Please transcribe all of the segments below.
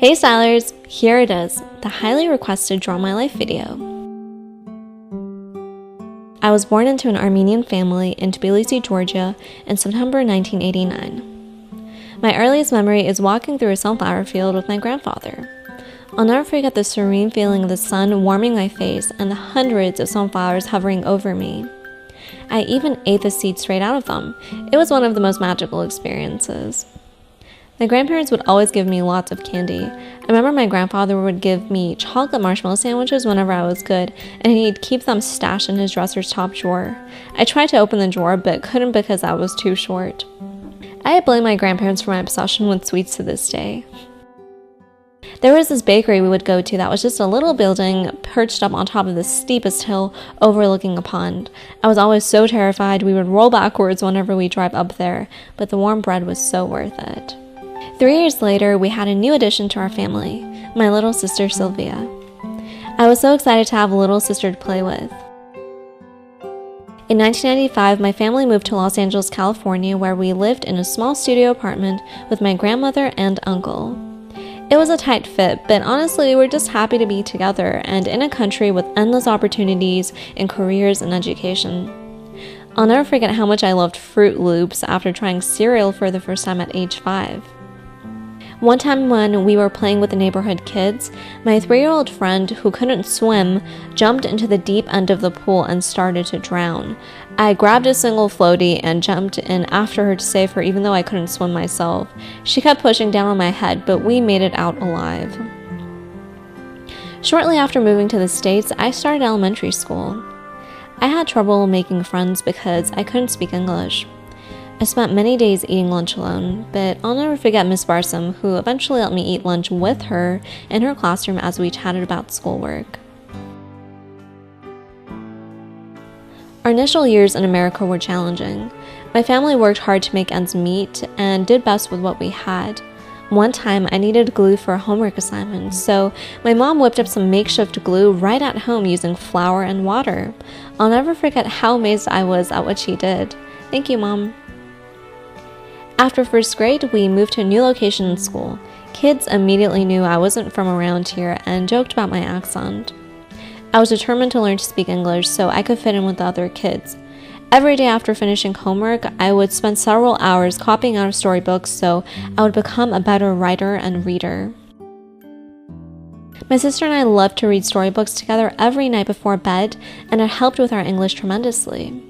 Hey Stylers, here it is, the highly requested Draw My Life video. I was born into an Armenian family in Tbilisi, Georgia in September 1989. My earliest memory is walking through a sunflower field with my grandfather. I'll never forget the serene feeling of the sun warming my face and the hundreds of sunflowers hovering over me. I even ate the seeds straight out of them. It was one of the most magical experiences. My grandparents would always give me lots of candy. I remember my grandfather would give me chocolate marshmallow sandwiches whenever I was good, and he'd keep them stashed in his dresser's top drawer. I tried to open the drawer, but couldn't because I was too short. I blame my grandparents for my obsession with sweets to this day. There was this bakery we would go to that was just a little building perched up on top of the steepest hill overlooking a pond. I was always so terrified we would roll backwards whenever we drive up there, but the warm bread was so worth it. 3 years later, we had a new addition to our family, my little sister Sylvia. I was so excited to have a little sister to play with. In 1995, my family moved to Los Angeles, California, where we lived in a small studio apartment with my grandmother and uncle. It was a tight fit, but honestly, we were just happy to be together and in a country with endless opportunities in careers and education. I'll never forget how much I loved Fruit Loops after trying cereal for the first time at age 5. One time when we were playing with the neighborhood kids, my 3-year-old friend who couldn't swim jumped into the deep end of the pool and started to drown. I grabbed a single floaty and jumped in after her to save her even though I couldn't swim myself. She kept pushing down on my head, but we made it out alive. Shortly after moving to the States, I started elementary school. I had trouble making friends because I couldn't speak English. I spent many days eating lunch alone, but I'll never forget Miss Barsom, who eventually let me eat lunch with her in her classroom as we chatted about schoolwork. Our initial years in America were challenging. My family worked hard to make ends meet and did best with what we had. One time, I needed glue for a homework assignment, so my mom whipped up some makeshift glue right at home using flour and water. I'll never forget how amazed I was at what she did. Thank you, Mom. After first grade, we moved to a new location in school. Kids immediately knew I wasn't from around here and joked about my accent. I was determined to learn to speak English so I could fit in with the other kids. Every day after finishing homework, I would spend several hours copying out of storybooks so I would become a better writer and reader. My sister and I loved to read storybooks together every night before bed, and it helped with our English tremendously.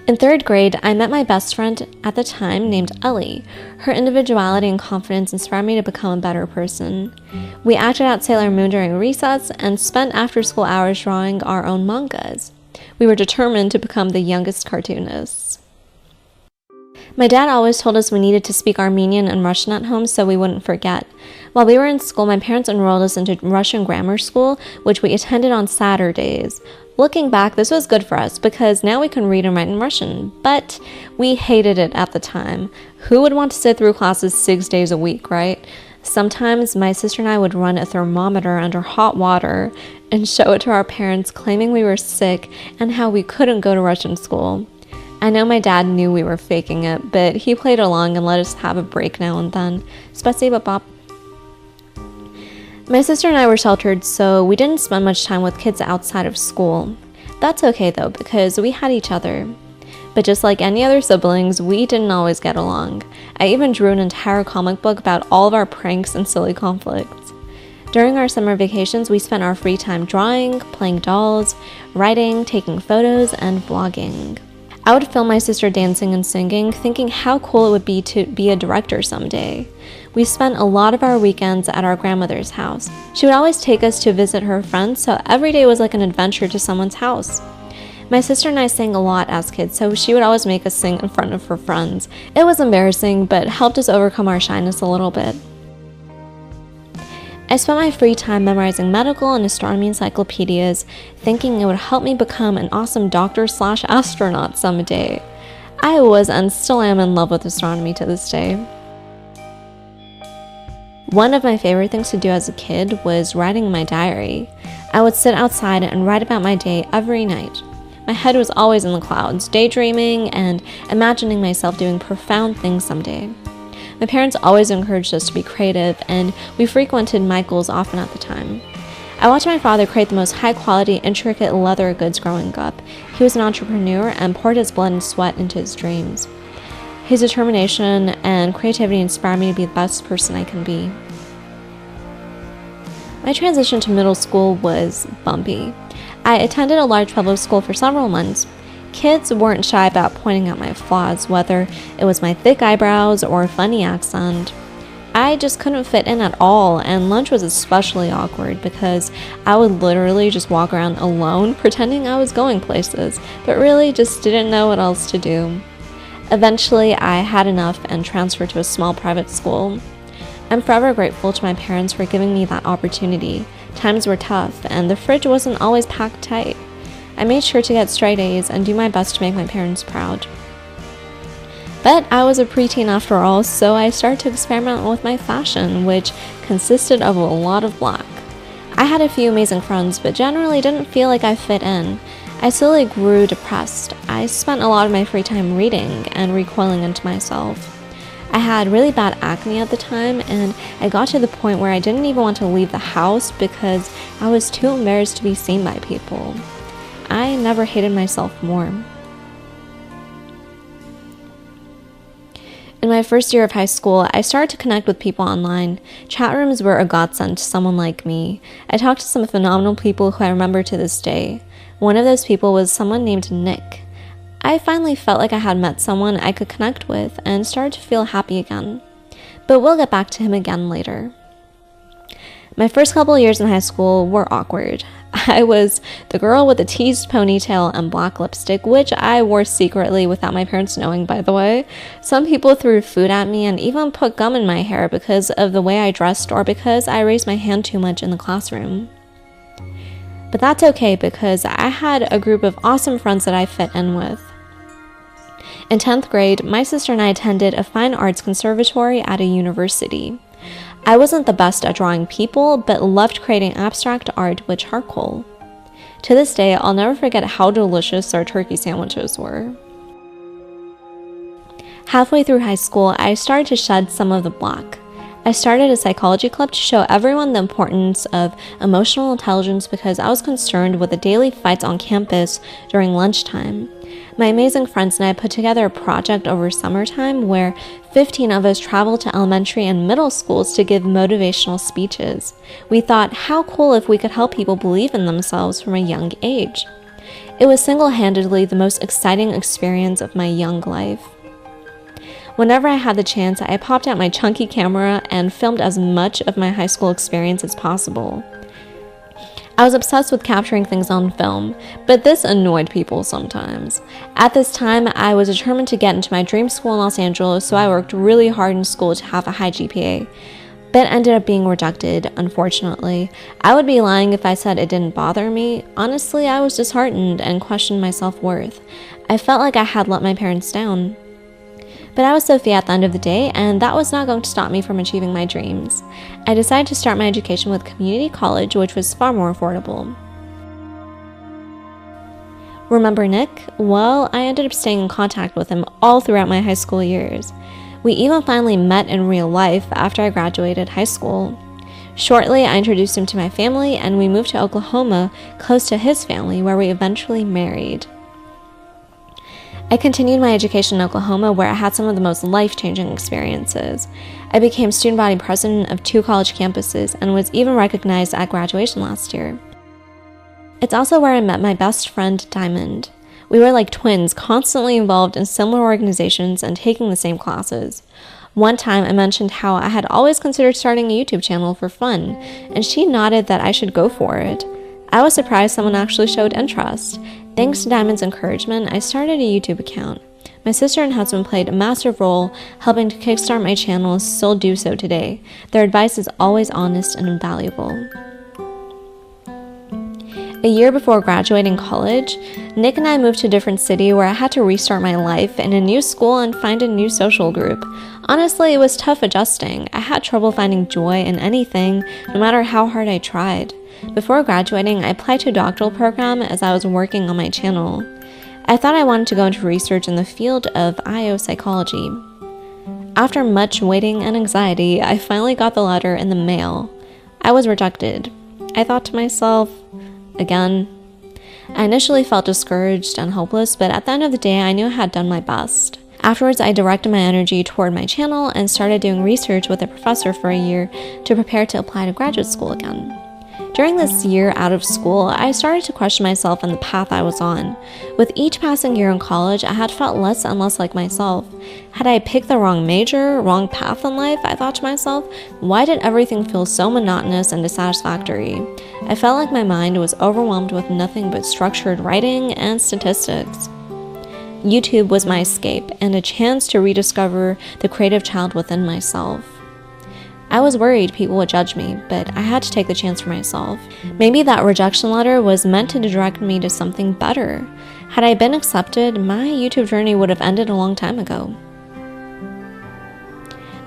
In 3rd grade, I met my best friend at the time named Ellie. Her individuality and confidence inspired me to become a better person. We acted out Sailor Moon during recess and spent after-school hours drawing our own mangas. We were determined to become the youngest cartoonists. My dad always told us we needed to speak Armenian and Russian at home so we wouldn't forget. While we were in school, my parents enrolled us into Russian grammar school, which we attended on Saturdays. Looking back, this was good for us because now we can read and write in Russian, but we hated it at the time. Who would want to sit through classes 6 days a week, right? Sometimes my sister and I would run a thermometer under hot water and show it to our parents, claiming we were sick and how we couldn't go to Russian school. I know my dad knew we were faking it, but he played along and let us have a break now and then. Spasiba, Pop. My sister and I were sheltered, so we didn't spend much time with kids outside of school. That's okay though, because we had each other. But just like any other siblings, we didn't always get along. I even drew an entire comic book about all of our pranks and silly conflicts. During our summer vacations, we spent our free time drawing, playing dolls, writing, taking photos, and vlogging. I would film my sister dancing and singing, thinking how cool it would be to be a director someday. We spent a lot of our weekends at our grandmother's house. She would always take us to visit her friends, so every day was like an adventure to someone's house. My sister and I sang a lot as kids, so she would always make us sing in front of her friends. It was embarrassing, but helped us overcome our shyness a little bit. I spent my free time memorizing medical and astronomy encyclopedias, thinking it would help me become an awesome doctor/astronaut someday. I was and still am in love with astronomy to this day. One of my favorite things to do as a kid was writing in my diary. I would sit outside and write about my day every night. My head was always in the clouds, daydreaming and imagining myself doing profound things someday. My parents always encouraged us to be creative, and we frequented Michael's often at the time. I watched my father create the most high-quality, intricate leather goods growing up. He was an entrepreneur and poured his blood and sweat into his dreams. His determination and creativity inspired me to be the best person I can be. My transition to middle school was bumpy. I attended a large public school for several months. Kids weren't shy about pointing out my flaws, whether it was my thick eyebrows or a funny accent. I just couldn't fit in at all, and lunch was especially awkward because I would literally just walk around alone pretending I was going places, but really just didn't know what else to do. Eventually, I had enough and transferred to a small private school. I'm forever grateful to my parents for giving me that opportunity. Times were tough, and the fridge wasn't always packed tight. I made sure to get straight A's and do my best to make my parents proud. But I was a preteen after all, so I started to experiment with my fashion, which consisted of a lot of black. I had a few amazing friends, but generally didn't feel like I fit in. I slowly grew depressed. I spent a lot of my free time reading and recoiling into myself. I had really bad acne at the time, and I got to the point where I didn't even want to leave the house because I was too embarrassed to be seen by people. I never hated myself more. In my first year of high school, I started to connect with people online. Chat rooms were a godsend to someone like me. I talked to some phenomenal people who I remember to this day. One of those people was someone named Nick. I finally felt like I had met someone I could connect with and started to feel happy again. But we'll get back to him again later. My first couple years in high school were awkward. I was the girl with the teased ponytail and black lipstick, which I wore secretly without my parents knowing, by the way. Some people threw food at me and even put gum in my hair because of the way I dressed or because I raised my hand too much in the classroom. But that's okay because I had a group of awesome friends that I fit in with. In 10th grade, my sister and I attended a fine arts conservatory at a university. I wasn't the best at drawing people, but loved creating abstract art with charcoal. To this day, I'll never forget how delicious our turkey sandwiches were. Halfway through high school, I started to shed some of the black. I started a psychology club to show everyone the importance of emotional intelligence because I was concerned with the daily fights on campus during lunchtime. My amazing friends and I put together a project over summertime where 15 of us traveled to elementary and middle schools to give motivational speeches. We thought, how cool if we could help people believe in themselves from a young age. It was single-handedly the most exciting experience of my young life. Whenever I had the chance, I popped out my chunky camera and filmed as much of my high school experience as possible. I was obsessed with capturing things on film, but this annoyed people sometimes. At this time, I was determined to get into my dream school in Los Angeles, so I worked really hard in school to have a high GPA, but ended up being rejected, unfortunately. I would be lying if I said it didn't bother me. Honestly, I was disheartened and questioned my self-worth. I felt like I had let my parents down. But I was Sophia at the end of the day, and that was not going to stop me from achieving my dreams. I decided to start my education with community college, which was far more affordable. Remember Nick? Well, I ended up staying in contact with him all throughout my high school years. We even finally met in real life after I graduated high school. Shortly, I introduced him to my family, and we moved to Oklahoma, close to his family, where we eventually married. I continued my education in Oklahoma, where I had some of the most life-changing experiences. I became student body president of 2 college campuses and was even recognized at graduation last year. It's also where I met my best friend, Diamond. We were like twins, constantly involved in similar organizations and taking the same classes. One time, I mentioned how I had always considered starting a YouTube channel for fun, and she nodded that I should go for it. I was surprised someone actually showed interest. Thanks to Diamond's encouragement, I started a YouTube account. My sister and husband played a massive role helping to kickstart my channel and still do so today. Their advice is always honest and invaluable. A year before graduating college, Nick and I moved to a different city where I had to restart my life in a new school and find a new social group. Honestly, it was tough adjusting. I had trouble finding joy in anything, no matter how hard I tried. Before graduating, I applied to a doctoral program as I was working on my channel. I thought I wanted to go into research in the field of IO psychology. After much waiting and anxiety, I finally got the letter in the mail. I was rejected. I thought to myself, again. I initially felt discouraged and hopeless, but at the end of the day, I knew I had done my best. Afterwards, I directed my energy toward my channel and started doing research with a professor for a year to prepare to apply to graduate school again. During this year out of school, I started to question myself and the path I was on. With each passing year in college, I had felt less and less like myself. Had I picked the wrong major, wrong path in life, I thought to myself, why did everything feel so monotonous and dissatisfactory? I felt like my mind was overwhelmed with nothing but structured writing and statistics. YouTube was my escape and a chance to rediscover the creative child within myself. I was worried people would judge me, but I had to take the chance for myself. Maybe that rejection letter was meant to direct me to something better. Had I been accepted, my YouTube journey would have ended a long time ago.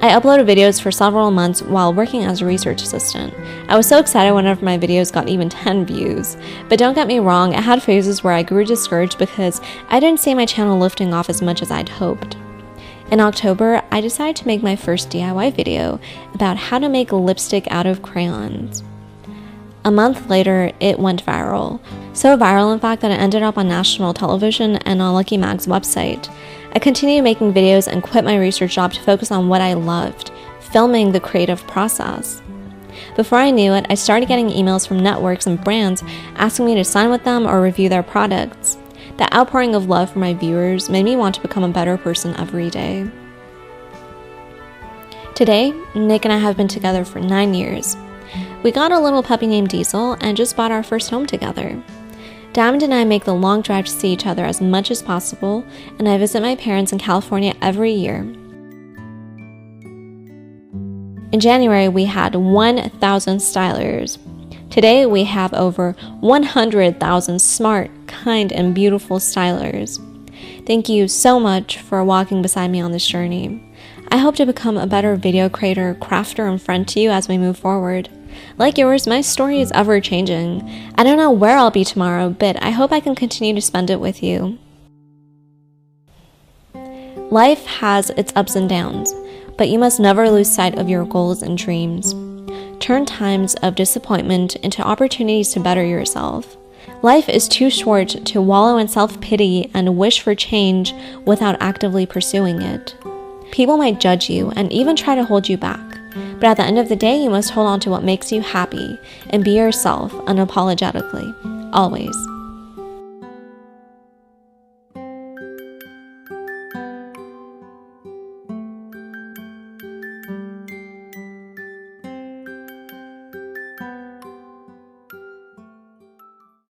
I uploaded videos for several months while working as a research assistant. I was so excited whenever my videos got even 10 views. But don't get me wrong, I had phases where I grew discouraged because I didn't see my channel lifting off as much as I'd hoped. In October, I decided to make my first DIY video about how to make lipstick out of crayons. A month later, it went viral. So viral, in fact, that it ended up on national television and on Lucky Mag's website. I continued making videos and quit my research job to focus on what I loved, filming the creative process. Before I knew it, I started getting emails from networks and brands asking me to sign with them or review their products. The outpouring of love from my viewers made me want to become a better person every day. Today, Nick and I have been together for 9 years. We got a little puppy named Diesel and just bought our first home together. Diamond and I make the long drive to see each other as much as possible, and I visit my parents in California every year. In January, we had 1,000 stylers. Today, we have over 100,000 smart, kind, and beautiful stylers. Thank you so much for walking beside me on this journey. I hope to become a better video creator, crafter, and friend to you as we move forward. Like yours, my story is ever-changing. I don't know where I'll be tomorrow, but I hope I can continue to spend it with you. Life has its ups and downs, but you must never lose sight of your goals and dreams. Turn times of disappointment into opportunities to better yourself. Life is too short to wallow in self-pity and wish for change without actively pursuing it. People might judge you and even try to hold you back, but at the end of the day, you must hold on to what makes you happy and be yourself unapologetically, always.